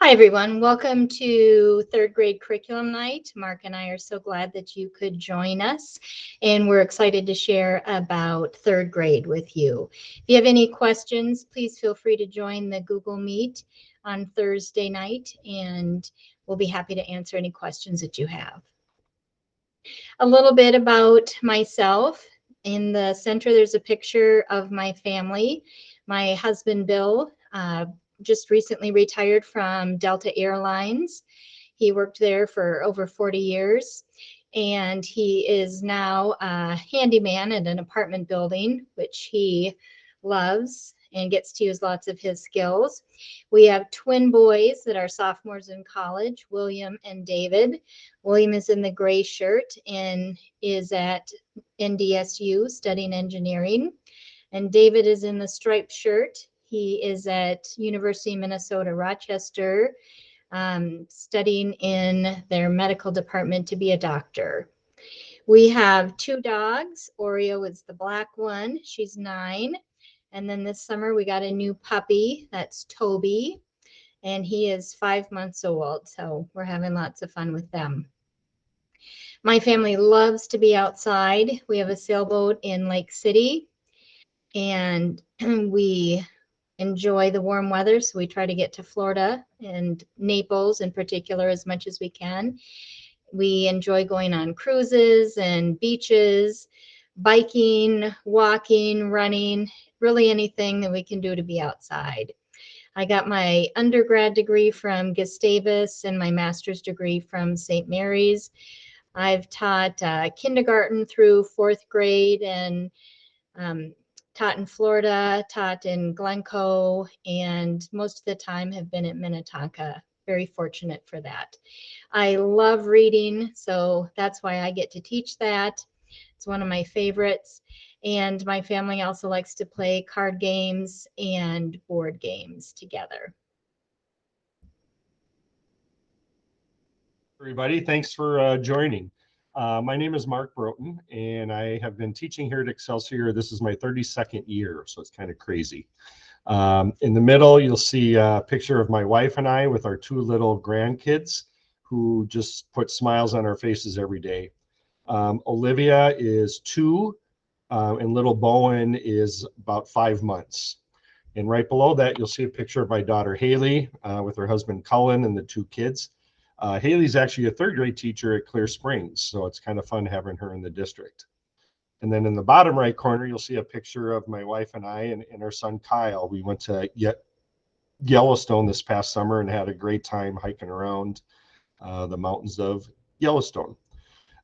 Hi, everyone. Welcome to third grade curriculum night. Mark and I are so glad that you could join us, and we're excited to share about third grade with you. If you have any questions, please feel free to join the Google Meet on Thursday night, and we'll be happy to answer any questions that you have. A little bit about myself. In the center, there's a picture of my family. My husband, Bill, just recently retired from Delta Airlines. He worked there for over 40 years, and he is now a handyman at an apartment building, which he loves and gets to use lots of his skills. We have twin boys that are sophomores in college, William and David. William is in the gray shirt and is at NDSU studying engineering. And David is in the striped shirt. He is at University of Minnesota, Rochester, studying in their medical department to be a doctor. We have two dogs. Oreo is the black one. She's 9. And then this summer we got a new puppy. That's Toby. And he is 5 months old. So we're having lots of fun with them. My family loves to be outside. We have a sailboat in Lake City, and we enjoy the warm weather. So we try to get to Florida and Naples in particular as much as we can. We enjoy going on cruises and beaches, biking, walking, running, really anything that we can do to be outside. I got my undergrad degree from Gustavus and my master's degree from St. Mary's. I've taught kindergarten through 4th grade and taught in Florida, taught in Glencoe, and most of the time have been at Minnetonka. Very fortunate for that. I love reading, so that's why I get to teach that. It's one of my favorites. And my family also likes to play card games and board games together. Everybody, thanks for joining. My name is Mark Broughton, and I have been teaching here at Excelsior. This is my 32nd year, so it's kind of crazy. In the middle, you'll see a picture of my wife and I with our 2 little grandkids who just put smiles on our faces every day. Olivia is 2, and little Bowen is about 5 months. And right below that, you'll see a picture of my daughter Haley with her husband Cullen and the 2 kids. Haley's actually a 3rd grade teacher at Clear Springs, so it's kind of fun having her in the district. And then in the bottom right corner, you'll see a picture of my wife and I and our son Kyle. We went to Yellowstone this past summer and had a great time hiking around the mountains of Yellowstone.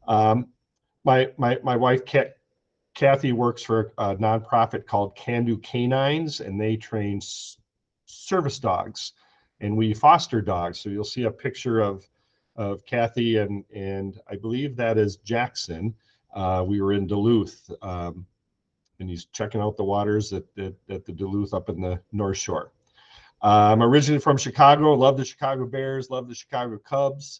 My wife Kathy works for a nonprofit called Can Do Canines, and they train service dogs. And we foster dogs. So you'll see a picture of Kathy and I believe that is Jackson. We were in Duluth, and he's checking out the waters at the Duluth up in the North Shore. I'm originally from Chicago. Love the Chicago Bears. Love the Chicago Cubs.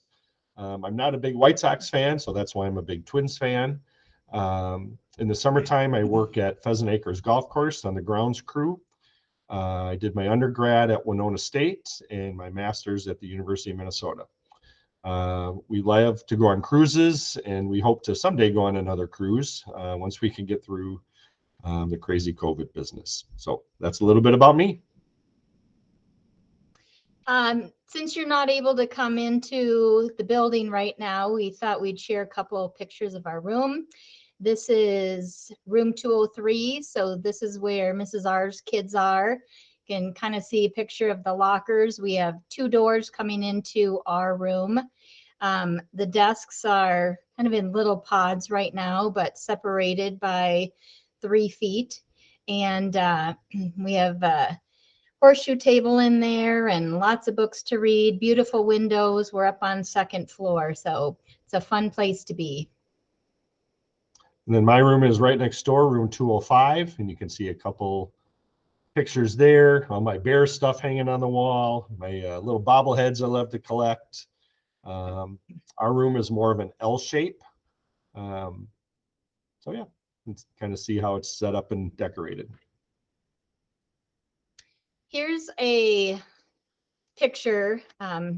I'm not a big White Sox fan, so that's why I'm a big Twins fan. In the summertime, I work at Pheasant Acres Golf Course on the grounds crew. I did my undergrad at Winona State and my master's at the University of Minnesota. We love to go on cruises, and we hope to someday go on another cruise once we can get through the crazy COVID business. So that's a little bit about me. Since you're not able to come into the building right now, we thought we'd share a couple of pictures of our room. This is room 203. So this is where Mrs. R's kids are. You can kind of see a picture of the lockers. We have 2 doors coming into our room. The desks are kind of in little pods right now, but separated by 3 feet. And we have a horseshoe table in there and lots of books to read, beautiful windows. We're up on 2nd floor, so it's a fun place to be. And then my room is right next door, room 205, and you can see a couple pictures there. All my bear stuff hanging on the wall, my little bobbleheads I love to collect. Our room is more of an L shape. So yeah, let's kind of see how it's set up and decorated. Here's a picture,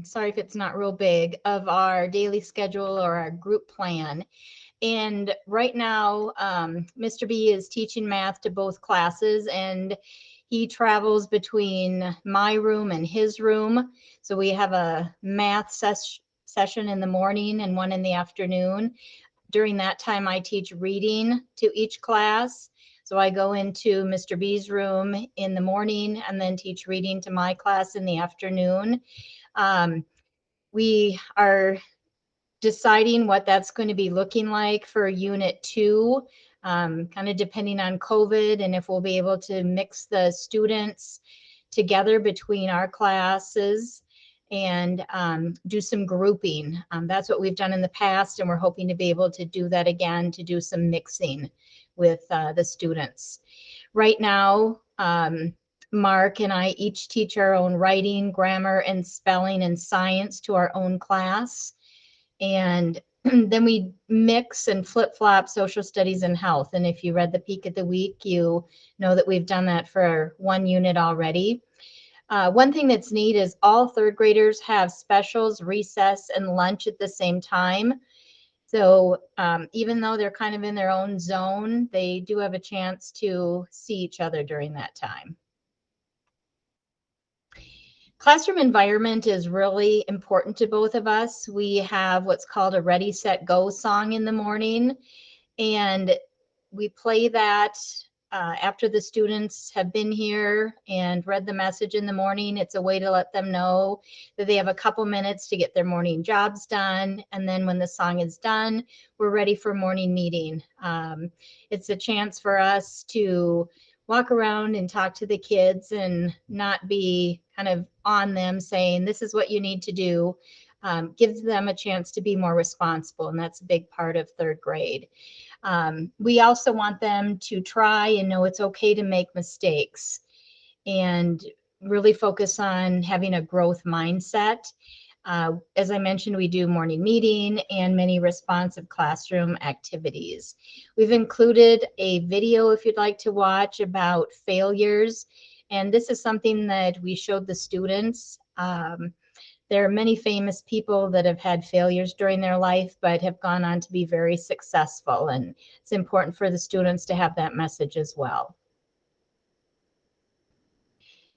sorry if it's not real big, of our daily schedule or our group plan. And right now, Mr. B is teaching math to both classes, and he travels between my room and his room. So we have a math session in the morning and one in the afternoon. During that time, I teach reading to each class. So I go into Mr. B's room in the morning and then teach reading to my class in the afternoon. We are deciding what that's going to be looking like for Unit 2, kind of depending on COVID and if we'll be able to mix the students together between our classes and do some grouping. That's what we've done in the past, and we're hoping to be able to do that again, to do some mixing with the students. Right now, Mark and I each teach our own writing, grammar, and spelling and science to our own class. And then we mix and flip-flop social studies and health. And if you read the Peak of the Week, you know that we've done that for one unit already. One thing that's neat is all third graders have specials, recess, and lunch at the same time. So even though they're kind of in their own zone, they do have a chance to see each other during that time. Classroom environment is really important to both of us. We have what's called a Ready, Set, Go song in the morning, and we play that after the students have been here and read the message in the morning. It's a way to let them know that they have a couple minutes to get their morning jobs done. And then when the song is done, we're ready for morning meeting. It's a chance for us to walk around and talk to the kids and not be kind of on them saying, this is what you need to do. Gives them a chance to be more responsible. And that's a big part of third grade. We also want them to try and know it's okay to make mistakes and really focus on having a growth mindset. As I mentioned, we do morning meeting and many responsive classroom activities. We've included a video if you'd like to watch about failures. And this is something that we showed the students. There are many famous people that have had failures during their life, but have gone on to be very successful. And it's important for the students to have that message as well.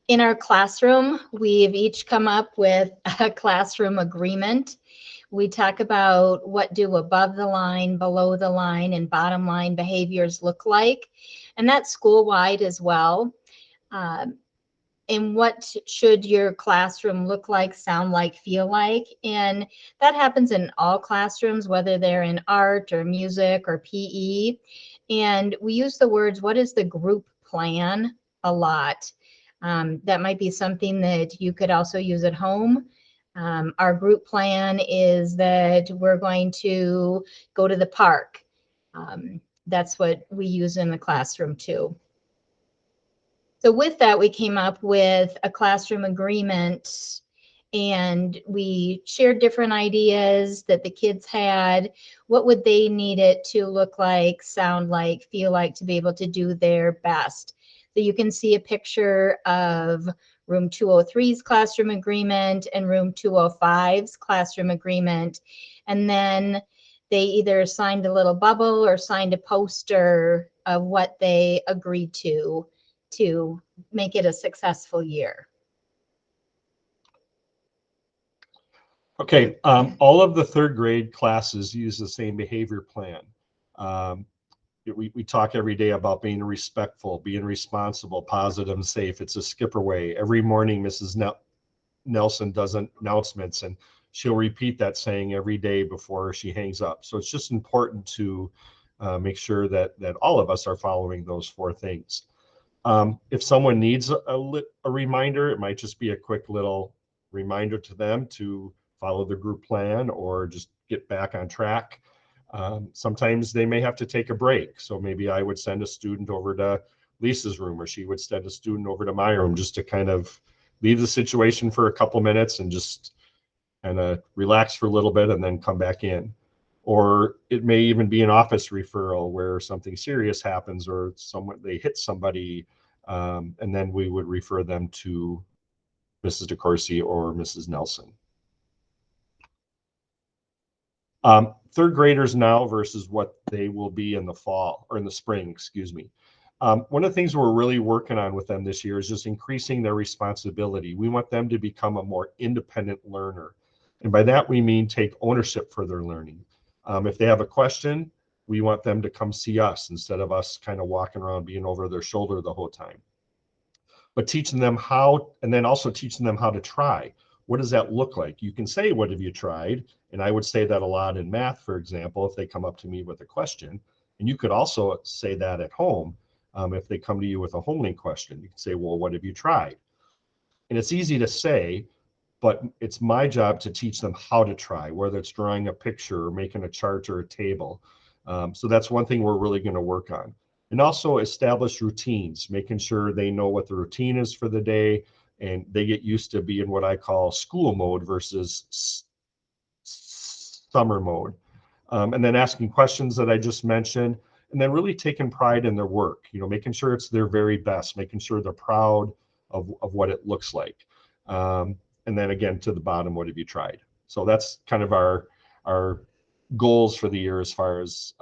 In our classroom, we've each come up with a classroom agreement. We talk about what do above the line, below the line, and bottom line behaviors look like. And that's school-wide as well. And what should your classroom look like, sound like, feel like? And that happens in all classrooms, whether they're in art or music or PE. And we use the words, what is the group plan, a lot. That might be something that you could also use at home. Our group plan is that we're going to go to the park. That's what we use in the classroom too. So with that, we came up with a classroom agreement, and we shared different ideas that the kids had. What would they need it to look like, sound like, feel like, to be able to do their best? So you can see a picture of room 203's classroom agreement and room 205's classroom agreement. And then they either signed a little bubble or signed a poster of what they agreed to make it a successful year. Okay, all of the third grade classes use the same behavior plan. We talk every day about being respectful, being responsible, positive, and safe. It's a Skipper way. Every morning, Mrs. Nelson does announcements, and she'll repeat that saying every day before she hangs up. So it's just important to make sure that all of us are following those 4 things. If someone needs a reminder, it might just be a quick little reminder to them to follow the group plan or just get back on track. Sometimes they may have to take a break. So maybe I would send a student over to Lisa's room, or she would send a student over to my room, just to kind of leave the situation for a couple minutes and just kind of relax for a little bit and then come back in. Or it may even be an office referral where something serious happens, or they hit somebody, and then we would refer them to Mrs. DeCourcy or Mrs. Nelson. Third graders now versus what they will be in the fall or in the spring, excuse me. One of the things we're really working on with them this year is just increasing their responsibility. We want them to become a more independent learner. And by that, we mean take ownership for their learning. If they have a question, we want them to come see us instead of us kind of walking around being over their shoulder the whole time. But teaching them how, and then also teaching them how to try. What does that look like? You can say, what have you tried? And I would say that a lot in math, for example, if they come up to me with a question. And you could also say that at home. If they come to you with a homeling question, you can say, well, what have you tried? And it's easy to say, but it's my job to teach them how to try, whether it's drawing a picture or making a chart or a table. So that's one thing we're really going to work on. And also establish routines, making sure they know what the routine is for the day, and they get used to being what I call school mode versus summer mode. And then asking questions that I just mentioned, and then really taking pride in their work, making sure it's their very best, making sure they're proud of what it looks like. And then again, to the bottom, what have you tried? So that's kind of our goals for the year as far as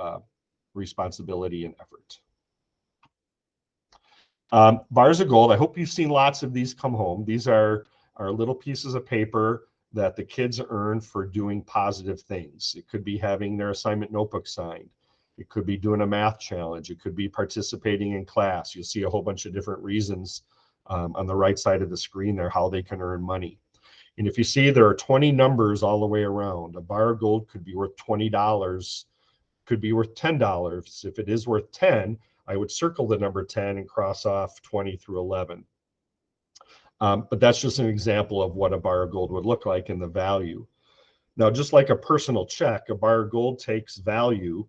responsibility and effort. Bars of gold. I hope you've seen lots of these come home. These are little pieces of paper that the kids earn for doing positive things. It could be having their assignment notebook signed. It could be doing a math challenge. It could be participating in class. You'll see a whole bunch of different reasons on the right side of the screen there, how they can earn money. And if you see, there are 20 numbers all the way around. A bar of gold could be worth $20, could be worth $10. If it is worth 10, I would circle the number 10 and cross off 20 through 11. But that's just an example of what a bar of gold would look like in the value. Now, just like a personal check, a bar of gold takes value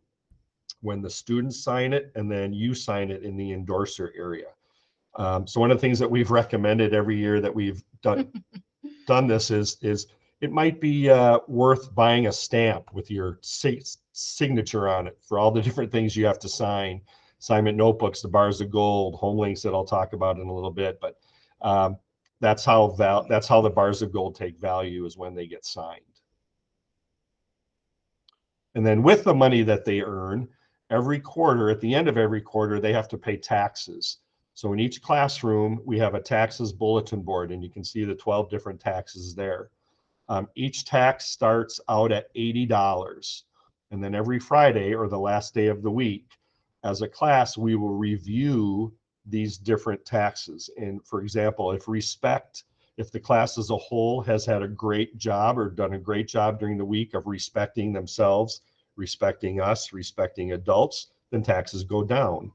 when the students sign it and then you sign it in the endorser area. So one of the things that we've recommended every year that we've done this is it might be worth buying a stamp with your signature on it for all the different things you have to sign. Assignment notebooks, the bars of gold, home links that I'll talk about in a little bit. But that's how the bars of gold take value, is when they get signed. And then with the money that they earn, every quarter, at the end of every quarter, they have to pay taxes. So in each classroom, we have a taxes bulletin board, and you can see the 12 different taxes there. Each tax starts out at $80. And then every Friday, or the last day of the week, as a class, we will review these different taxes. And for example, if the class as a whole has had a great job or done a great job during the week of respecting themselves, respecting us, respecting adults, then taxes go down.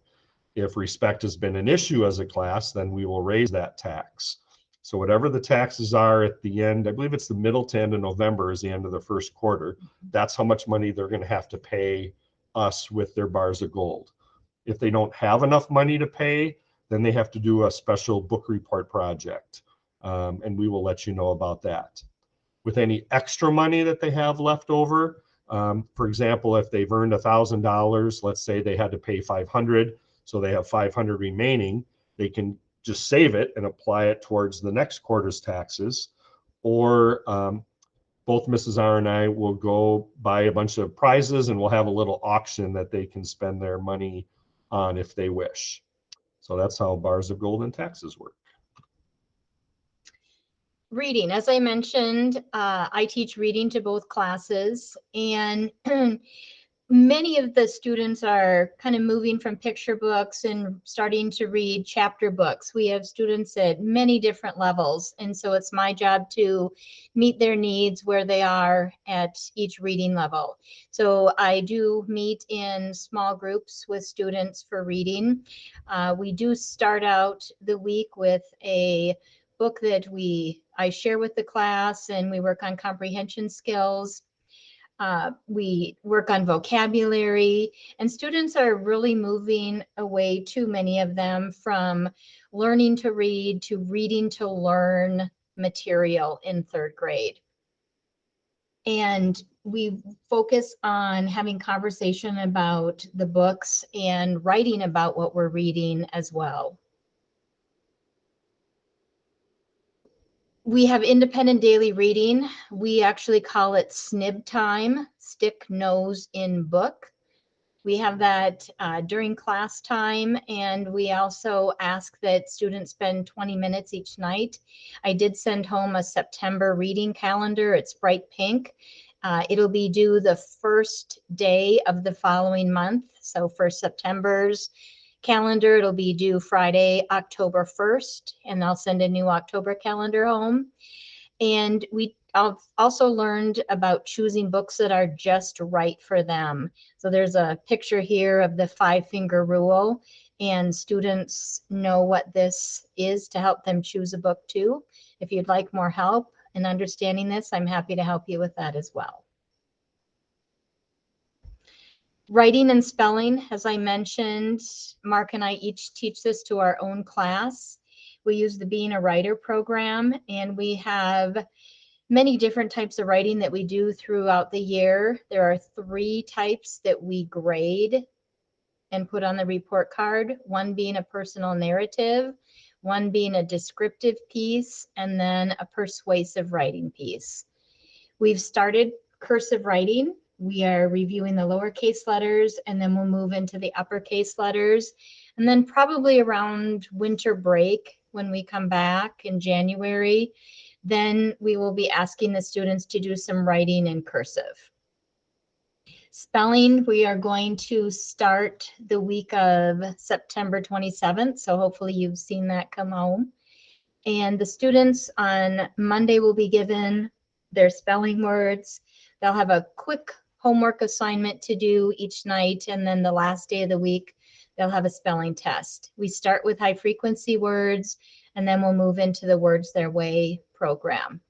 If respect has been an issue as a class, then we will raise that tax. So whatever the taxes are at the end, I believe it's the middle to end of November is the end of the first quarter. That's how much money they're going to have to pay us with their bars of gold. If they don't have enough money to pay, then they have to do a special book report project. And we will let you know about that. With any extra money that they have left over, for example, if they've earned $1,000, let's say they had to pay $500, so they have $500 remaining, they can just save it and apply it towards the next quarter's taxes. Or both Mrs. R and I will go buy a bunch of prizes, and we'll have a little auction that they can spend their money on if they wish. So that's how bars of gold and taxes work. Reading, as I mentioned, I teach reading to both classes, and many of the students are kind of moving from picture books and starting to read chapter books. We have students at many different levels, and so it's my job to meet their needs where they are at each reading level. So I do meet in small groups with students for reading. We do start out the week with a book that I share with the class, and we work on comprehension skills. We work on vocabulary, and students are really moving away, too many of them, from learning to read to reading to learn material in third grade. And we focus on having conversation about the books and writing about what we're reading as well. We have independent daily reading. We actually call it SNIB time, stick, nose, in book. We have that during class time, and we also ask that students spend 20 minutes each night. I did send home a September reading calendar. It's bright pink. It'll be due the first day of the following month. So for September's calendar, it'll be due Friday, October 1st, and I'll send a new October calendar home. And we also learned about choosing books that are just right for them. So there's a picture here of the 5-finger rule, and students know what this is to help them choose a book too. If you'd like more help in understanding this, I'm happy to help you with that as well. Writing and spelling, as I mentioned, Mark and I each teach this to our own class. We use the Being a Writer program, and we have many different types of writing that we do throughout the year. There are 3 types that we grade and put on the report card, one being a personal narrative, one being a descriptive piece, and then a persuasive writing piece. We've started cursive writing. We are reviewing the lowercase letters, and then we'll move into the uppercase letters. And then probably around winter break, when we come back in January, then we will be asking the students to do some writing in cursive. Spelling, we are going to start the week of September 27th. So hopefully you've seen that come home. And the students on Monday will be given their spelling words. They'll have a quick homework assignment to do each night. And then the last day of the week, they'll have a spelling test. We start with high frequency words, and then we'll move into the Words Their Way program.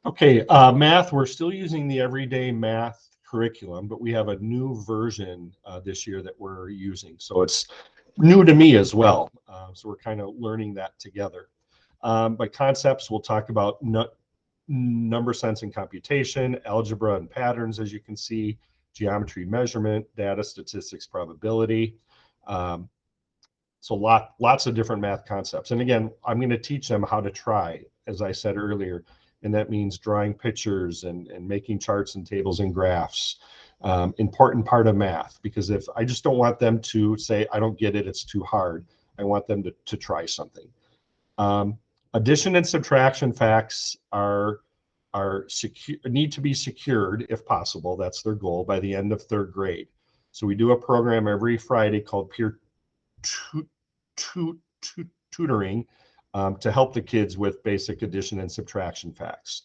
Okay, math, we're still using the everyday math curriculum, but we have a new version this year that we're using. So it's new to me as well. So we're kind of learning that together. By concepts, we'll talk about number sense and computation, algebra and patterns, as you can see, geometry, measurement, data, statistics, probability. So lots of different math concepts. And again, I'm going to teach them how to try, as I said earlier, and that means drawing pictures and making charts and tables and graphs. Important part of math, because if I just don't want them to say, I don't get it, it's too hard. I want them to try something. Addition and subtraction facts need to be secured if possible. That's their goal by the end of 3rd grade. So we do a program every Friday called peer tutoring to help the kids with basic addition and subtraction facts.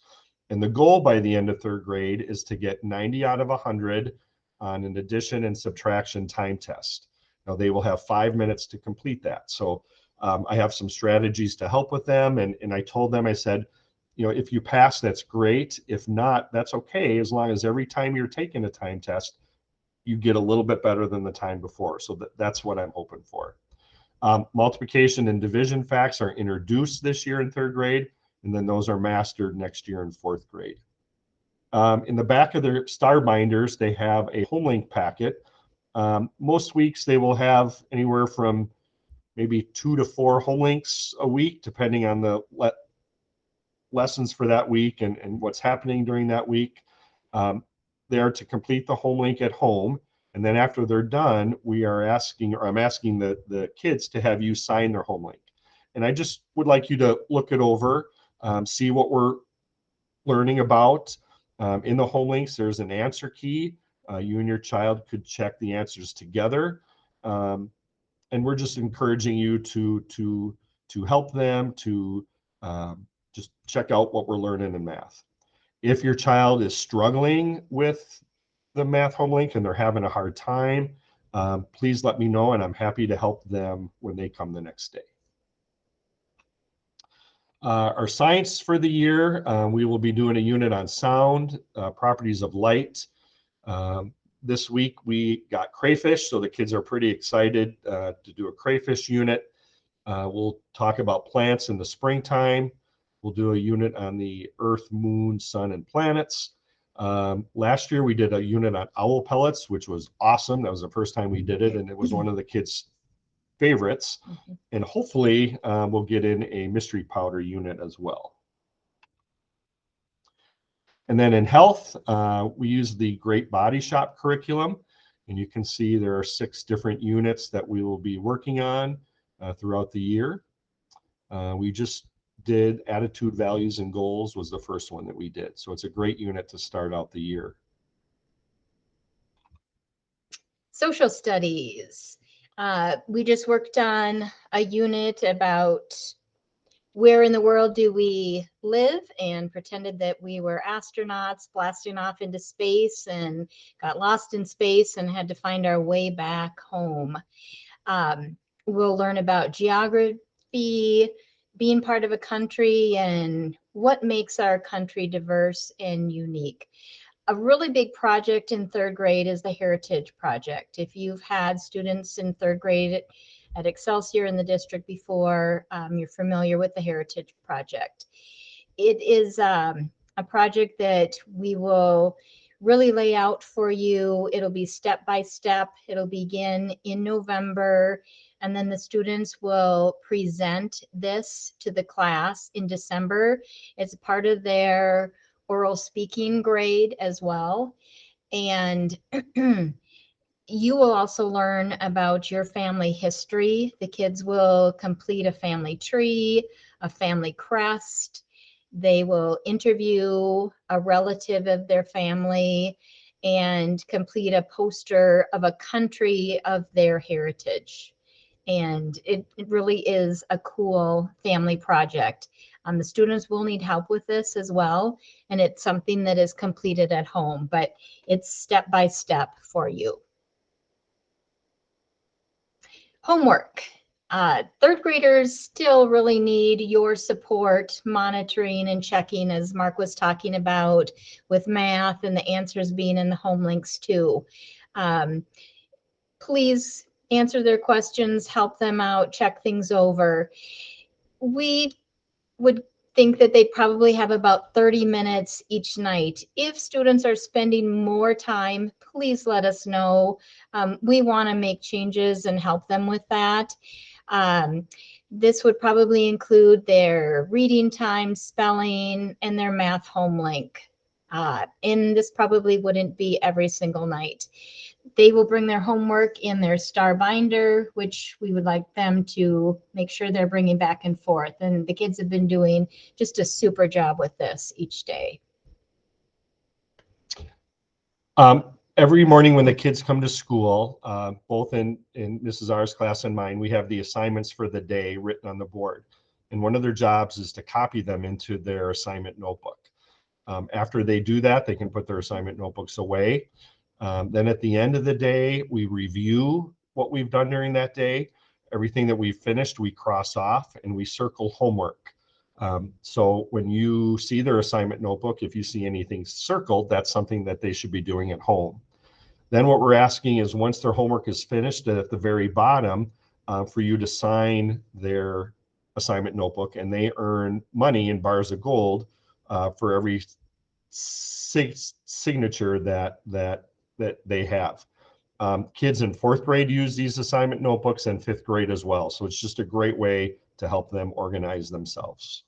And the goal by the end of 3rd grade is to get 90 out of 100 on an addition and subtraction time test. Now they will have 5 minutes to complete that. So I have some strategies to help with them. And I told them, I said, you know, if you pass, that's great. If not, that's okay, as long as every time you're taking a time test, you get a little bit better than the time before. So that's what I'm hoping for. Multiplication and division facts are introduced this year in 3rd grade, and then those are mastered next year in 4th grade. In the back of their star binders, they have a home link packet. Most weeks they will have anywhere from maybe 2 to 4 home links a week, depending on the lessons for that week and what's happening during that week. They are to complete the home link at home. And then after they're done, I'm asking the kids to have you sign their home link. And I just would like you to look it over, see what we're learning about. In the home links, there's an answer key. You and your child could check the answers together. And we're just encouraging you to help them to just check out what we're learning in math. If your child is struggling with the math home link and they're having a hard time, please let me know, and I'm happy to help them when they come the next day. Our science for the year, we will be doing a unit on sound, properties of light. This week we got crayfish, so the kids are pretty excited to do a crayfish unit. We'll talk about plants in the springtime. We'll do a unit on the Earth, Moon, Sun, and planets. Last year we did a unit on owl pellets, which was awesome. That was the first time we did it, and it was one of the kids' favorites. Mhm. And hopefully we'll get in a mystery powder unit as well. And then in health, we use the Great Body Shop curriculum. And you can see there are 6 different units that we will be working on throughout the year. We just did attitude, values, and goals was the first one that we did. So it's a great unit to start out the year. Social studies. We just worked on a unit about where in the world do we live, and pretended that we were astronauts blasting off into space and got lost in space and had to find our way back home. We'll learn about geography, being part of a country, and what makes our country diverse and unique. A really big project in 3rd grade is the Heritage Project. If you've had students in 3rd grade at Excelsior in the district before, you're familiar with the Heritage Project. It is a project that we will really lay out for you. It'll be step by step. It'll begin in November, and then the students will present this to the class in December. It's part of their oral speaking grade as well. And you will also learn about your family history. The kids will complete a family tree, a family crest. They will interview a relative of their family and complete a poster of a country of their heritage. And it really is a cool family project. The students will need help with this as well. And it's something that is completed at home, but it's step by step for you. Homework. 3rd graders still really need your support, monitoring and checking, as Mark was talking about, with math and the answers being in the home links too. Please answer their questions, help them out, check things over. We would think that they probably have about 30 minutes each night. If students are spending more time, please let us know. We want to make changes and help them with that. This would probably include their reading time, spelling, and their math home link. And this probably wouldn't be every single night. They will bring their homework in their star binder, which we would like them to make sure they're bringing back and forth. And the kids have been doing just a super job with this each day. Every morning when the kids come to school, both in Mrs. R's class and mine, we have the assignments for the day written on the board. And one of their jobs is to copy them into their assignment notebook. After they do that, they can put their assignment notebooks away. Then at the end of the day, we review what we've done during that day. Everything that we've finished, we cross off and we circle homework. So when you see their assignment notebook, if you see anything circled, that's something that they should be doing at home. Then what we're asking is, once their homework is finished, at the very bottom, for you to sign their assignment notebook, and they earn money in bars of gold for every signature that they have. Kids in 4th grade use these assignment notebooks, and 5th grade as well. So it's just a great way to help them organize themselves.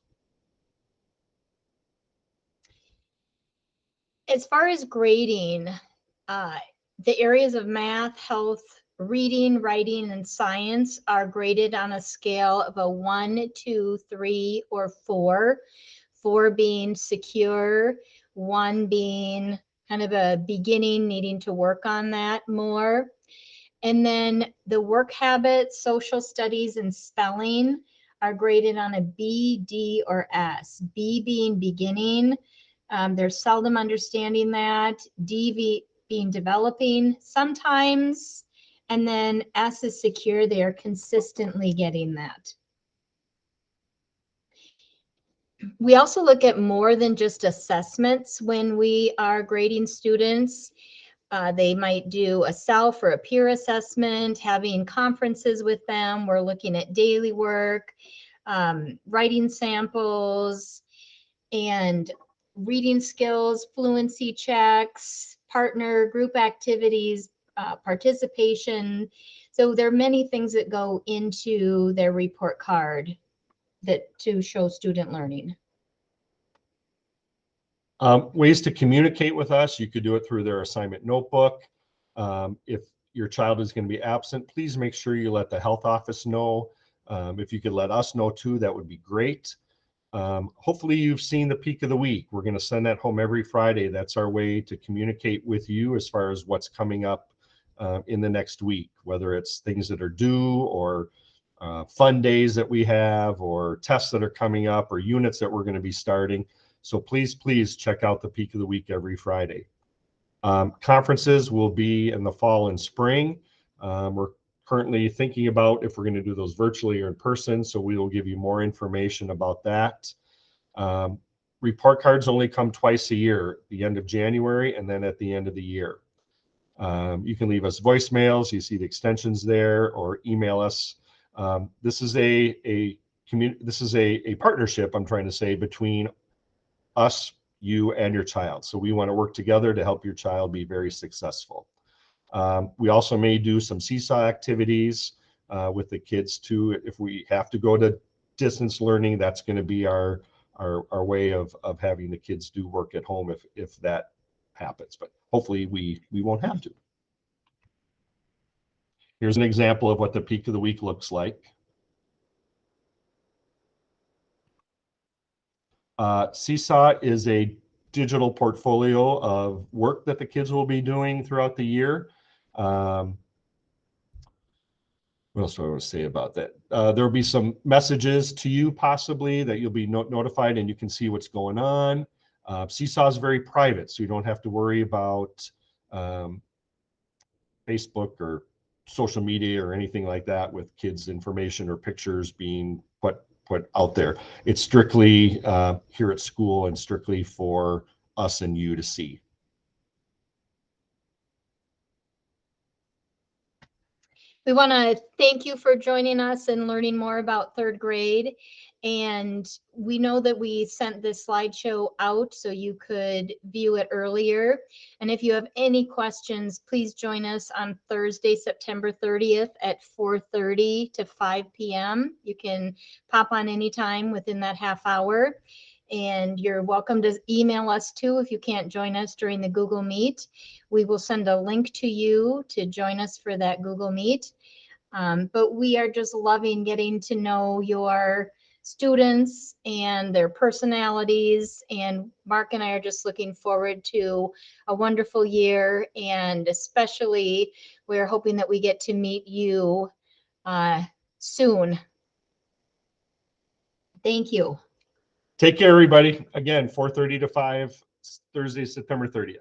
As far as grading, the areas of math, health, reading, writing, and science are graded on a scale of a 1, 2, 3, or 4. 4 being secure, 1 being kind of a beginning, needing to work on that more. And then the work habits, social studies, and spelling are graded on a B, D, or S. B being beginning. They're seldom understanding that. D being developing sometimes. And then S is secure. They are consistently getting that. We also look at more than just assessments when we are grading students. They might do a self or a peer assessment, having conferences with them. We're looking at daily work, writing samples, and reading skills, fluency checks, partner group activities, participation. So there are many things that go into their report card that to show student learning. Ways to communicate with us, you could do it through their assignment notebook. If your child is going to be absent, please make sure you let the health office know. If you could let us know too, that would be great. Hopefully you've seen the Peak of the Week. We're going to send that home every Friday. That's our way to communicate with you as far as what's coming up in the next week, whether it's things that are due or fun days that we have or tests that are coming up or units that we're going to be starting. So please check out the Peak of the Week every Friday. Conferences will be in the fall and spring. We're currently thinking about if we're going to do those virtually or in person, so we will give you more information about that. Report cards only come twice a year, at the end of January and then at the end of the year. You can leave us voicemails, you see the extensions there, or email us. This is a partnership, I'm trying to say, between us, you, and your child. So we want to work together to help your child be very successful. We also may do some seesaw activities with the kids too. If we have to go to distance learning, that's going to be our way of having the kids do work at home if that happens. But hopefully we won't have to. Here's an example of what the Peak of the Week looks like. Seesaw is a digital portfolio of work that the kids will be doing throughout the year. What else do I want to say about that? There'll be some messages to you possibly that you'll be notified and you can see what's going on. Seesaw is very private, so you don't have to worry about Facebook or social media or anything like that with kids' information or pictures being put out there. It's strictly here at school and strictly for us and you to see. We want to thank you for joining us and learning more about third grade. And we know that we sent this slideshow out so you could view it earlier. And if you have any questions, please join us on Thursday, September 30th at 4:30 to 5 p.m. You can pop on anytime within that half hour. And you're welcome to email us too if you can't join us during the Google Meet. We will send a link to you to join us for that Google Meet. But we are just loving getting to know your students and their personalities. And Mark and I are just looking forward to a wonderful year. And especially, we're hoping that we get to meet you soon. Thank you. Take care, everybody. Again, 4:30 to 5, Thursday, September 30th.